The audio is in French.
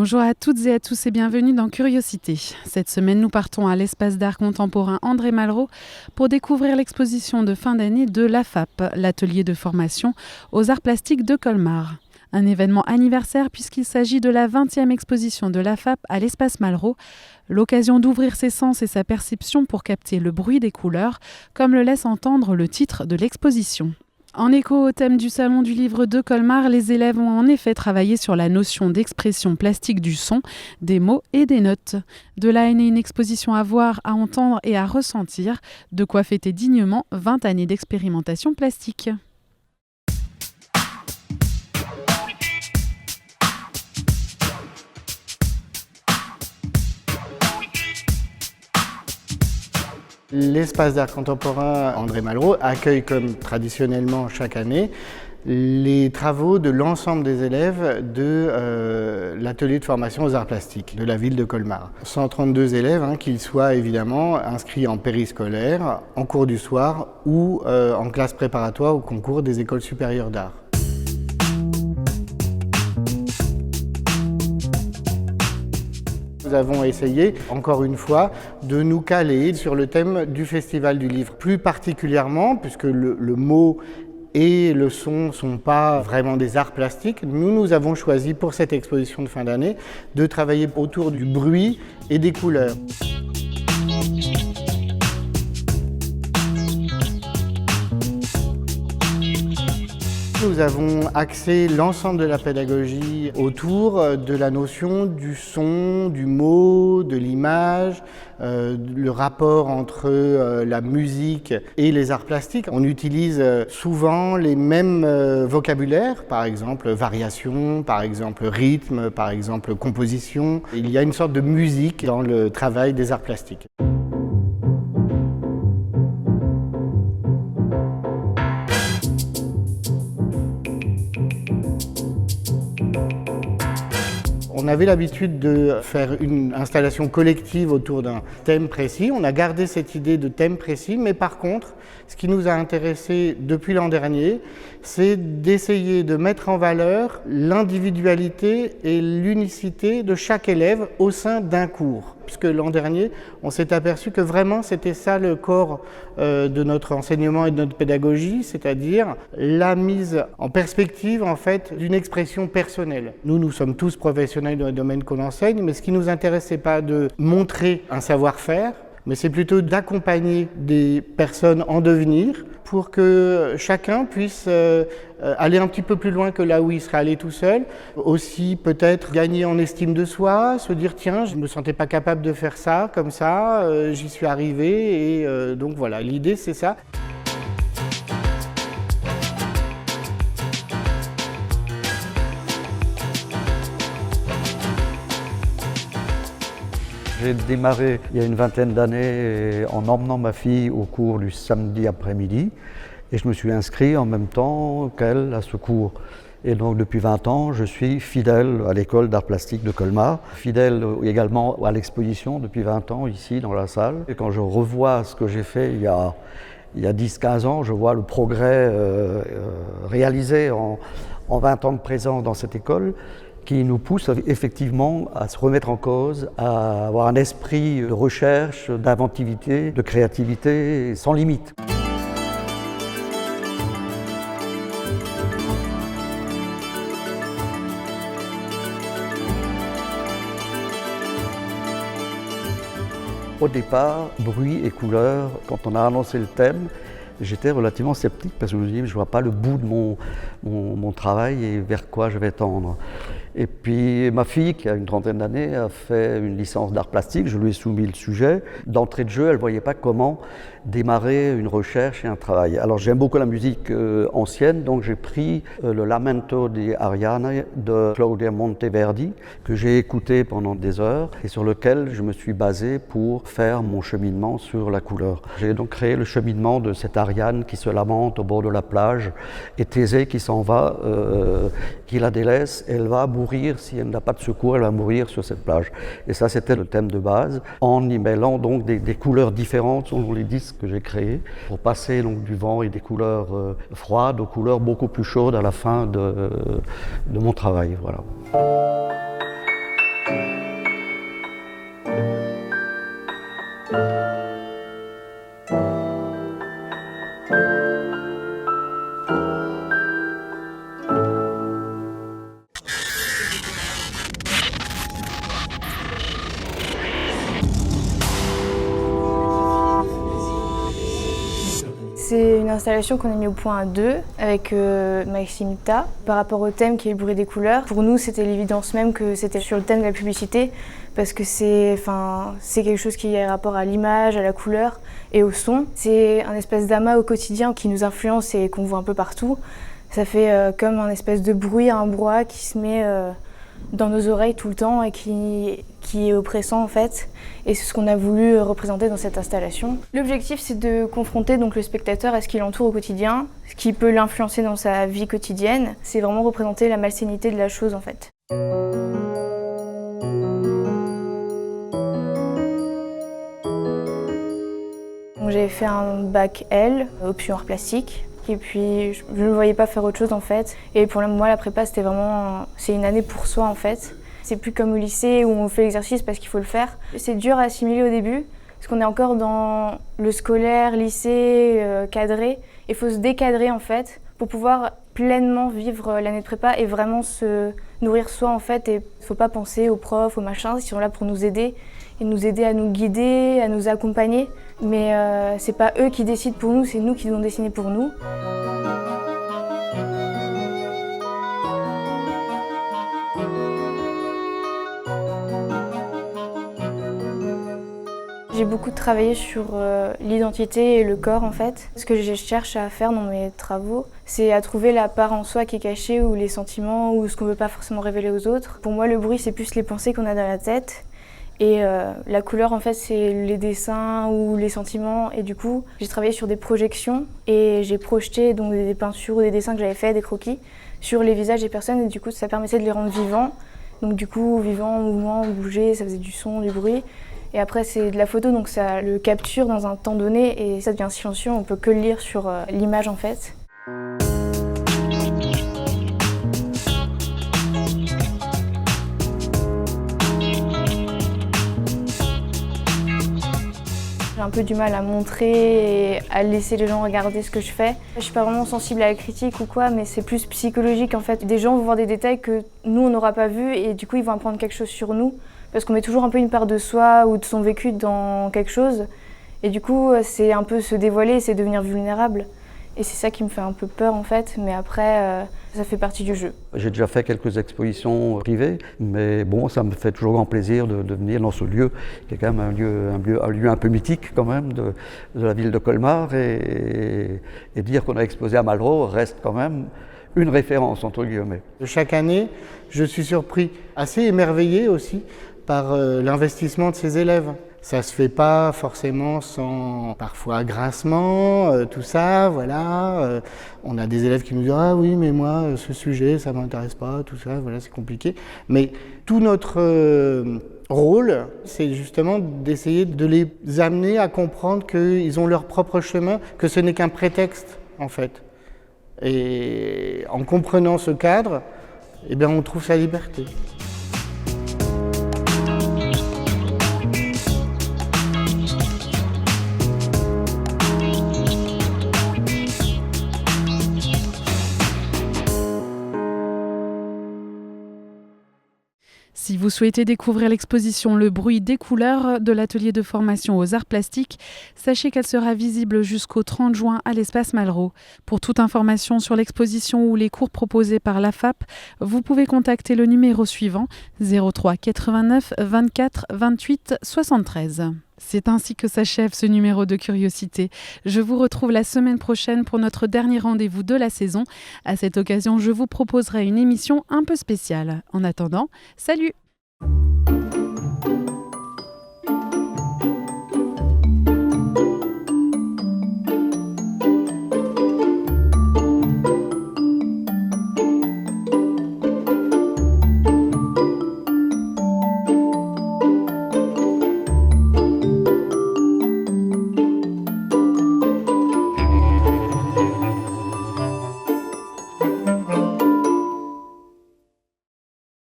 Bonjour à toutes et à tous et bienvenue dans Curiosité. Cette semaine, nous partons à l'espace d'art contemporain André Malraux pour découvrir l'exposition de fin d'année de l'AFAP, l'atelier de formation aux arts plastiques de Colmar. Un événement anniversaire puisqu'il s'agit de la 20e exposition de l'AFAP à l'espace Malraux, l'occasion d'ouvrir ses sens et sa perception pour capter le bruit des couleurs, comme le laisse entendre le titre de l'exposition. En écho au thème du Salon du Livre de Colmar, les élèves ont en effet travaillé sur la notion d'expression plastique du son, des mots et des notes. De là est née une exposition à voir, à entendre et à ressentir, de quoi fêter dignement 20 années d'expérimentation plastique. L'espace d'art contemporain André Malraux accueille comme traditionnellement chaque année les travaux de l'ensemble des élèves de l'atelier de formation aux arts plastiques de la ville de Colmar. 132 élèves, qu'ils soient évidemment inscrits en périscolaire, en cours du soir ou en classe préparatoire au concours des écoles supérieures d'art. Nous avons essayé, encore une fois, de nous caler sur le thème du Festival du Livre. Plus particulièrement, puisque le mot et le son ne sont pas vraiment des arts plastiques, nous avons choisi pour cette exposition de fin d'année de travailler autour du bruit et des couleurs. Nous avons axé l'ensemble de la pédagogie autour de la notion du son, du mot, de l'image, le rapport entre la musique et les arts plastiques. On utilise souvent les mêmes vocabulaires, par exemple variation, par exemple rythme, par exemple composition. Il y a une sorte de musique dans le travail des arts plastiques. On avait l'habitude de faire une installation collective autour d'un thème précis. On a gardé cette idée de thème précis, mais par contre, ce qui nous a intéressés depuis l'an dernier, c'est d'essayer de mettre en valeur l'individualité et l'unicité de chaque élève au sein d'un cours. Puisque l'an dernier, on s'est aperçu que vraiment c'était ça le corps de notre enseignement et de notre pédagogie, c'est-à-dire la mise en perspective en fait d'une expression personnelle. Nous sommes tous professionnels dans le domaine qu'on enseigne, mais ce qui nous intéresse, c'est pas de montrer un savoir-faire, mais c'est plutôt d'accompagner des personnes en devenir pour que chacun puisse aller un petit peu plus loin que là où il serait allé tout seul. Aussi peut-être gagner en estime de soi, se dire tiens, je ne me sentais pas capable de faire ça, comme ça, j'y suis arrivé et donc voilà, l'idée c'est ça. J'ai démarré il y a une vingtaine d'années en emmenant ma fille au cours du samedi après-midi et je me suis inscrit en même temps qu'elle à ce cours. Et donc depuis 20 ans, je suis fidèle à l'école d'art plastique de Colmar, fidèle également à l'exposition depuis 20 ans ici dans la salle. Et quand je revois ce que j'ai fait il y a 10-15 ans, je vois le progrès réalisé en 20 ans de présence dans cette école, qui nous pousse effectivement à se remettre en cause, à avoir un esprit de recherche, d'inventivité, de créativité sans limite. Au départ, bruit et couleur, quand on a annoncé le thème, j'étais relativement sceptique parce que je me disais je ne vois pas le bout de mon travail et vers quoi je vais tendre. Et puis ma fille, qui a une trentaine d'années, a fait une licence d'art plastique, je lui ai soumis le sujet. D'entrée de jeu, elle ne voyait pas comment démarrer une recherche et un travail. Alors j'aime beaucoup la musique ancienne, donc j'ai pris le Lamento di Ariane de Claudia Monteverdi, que j'ai écouté pendant des heures et sur lequel je me suis basé pour faire mon cheminement sur la couleur. J'ai donc créé le cheminement de cette Ariane qui se lamente au bord de la plage et Thésée qui s'en va, qui la délaisse, elle va mourir, si elle n'a pas de secours, elle va mourir sur cette plage. Et ça, c'était le thème de base, en y mêlant donc des couleurs différentes selon les disques que j'ai créés, pour passer donc du vent et des couleurs froides aux couleurs beaucoup plus chaudes à la fin de mon travail. Voilà. C'est une installation qu'on a mis au point à 2 avec Maxime Ta par rapport au thème qui est le bruit des couleurs. Pour nous, c'était l'évidence même que c'était sur le thème de la publicité parce que c'est quelque chose qui a rapport à l'image, à la couleur et au son. C'est un espèce d'amas au quotidien qui nous influence et qu'on voit un peu partout. Ça fait comme un espèce de bruit, un brouhaha qui se met dans nos oreilles tout le temps et qui est oppressant en fait. Et c'est ce qu'on a voulu représenter dans cette installation. L'objectif, c'est de confronter donc le spectateur à ce qui l'entoure au quotidien, ce qui peut l'influencer dans sa vie quotidienne. C'est vraiment représenter la malsénité de la chose en fait. J'ai fait un bac L, option art plastique. Et puis je ne me voyais pas faire autre chose en fait. Et pour moi la prépa c'est une année pour soi en fait. C'est plus comme au lycée où on fait l'exercice parce qu'il faut le faire. C'est dur à assimiler au début parce qu'on est encore dans le scolaire, lycée, cadré. Il faut se décadrer en fait pour pouvoir pleinement vivre l'année de prépa et vraiment se nourrir soi en fait. Et il ne faut pas penser aux profs, aux machins, ils sont là pour nous aider. Et nous aider à nous guider, à nous accompagner. Mais c'est pas eux qui décident pour nous, c'est nous qui devons dessiner pour nous. J'ai beaucoup travaillé sur l'identité et le corps en fait. Ce que je cherche à faire dans mes travaux, c'est à trouver la part en soi qui est cachée ou les sentiments ou ce qu'on ne veut pas forcément révéler aux autres. Pour moi, le bruit, c'est plus les pensées qu'on a dans la tête. Et la couleur, en fait, c'est les dessins ou les sentiments. Et du coup, j'ai travaillé sur des projections et j'ai projeté donc, des peintures ou des dessins que j'avais faits, des croquis, sur les visages des personnes. Et du coup, ça permettait de les rendre vivants. Donc du coup, vivants, mouvements, bouger, ça faisait du son, du bruit. Et après, c'est de la photo, donc ça le capture dans un temps donné et ça devient silencieux. On peut que le lire sur l'image, en fait. J'ai un peu du mal à montrer et à laisser les gens regarder ce que je fais. Je suis pas vraiment sensible à la critique ou quoi, mais c'est plus psychologique en fait. Des gens vont voir des détails que nous on n'aura pas vus et du coup ils vont apprendre quelque chose sur nous. Parce qu'on met toujours un peu une part de soi ou de son vécu dans quelque chose. Et du coup c'est un peu se dévoiler, c'est devenir vulnérable. Et c'est ça qui me fait un peu peur en fait, mais après ça fait partie du jeu. J'ai déjà fait quelques expositions privées, mais bon, ça me fait toujours grand plaisir de venir dans ce lieu, qui est quand même un lieu un peu mythique quand même de la ville de Colmar, et dire qu'on a exposé à Malraux reste quand même une référence entre guillemets. Chaque année, je suis surpris, assez émerveillé aussi par l'investissement de ces élèves. Ça se fait pas forcément sans parfois grincement, tout ça, voilà. On a des élèves qui nous disent « Ah oui, mais moi, ce sujet, ça m'intéresse pas, tout ça, voilà, c'est compliqué. » Mais tout notre rôle, c'est justement d'essayer de les amener à comprendre qu'ils ont leur propre chemin, que ce n'est qu'un prétexte, en fait. Et en comprenant ce cadre, eh bien, on trouve sa liberté. Si vous souhaitez découvrir l'exposition Le bruit des couleurs de l'atelier de formation aux arts plastiques, sachez qu'elle sera visible jusqu'au 30 juin à l'espace Malraux. Pour toute information sur l'exposition ou les cours proposés par l'AFAP, vous pouvez contacter le numéro suivant 03 89 24 28 73. C'est ainsi que s'achève ce numéro de Curiosité. Je vous retrouve la semaine prochaine pour notre dernier rendez-vous de la saison. À cette occasion, je vous proposerai une émission un peu spéciale. En attendant, salut!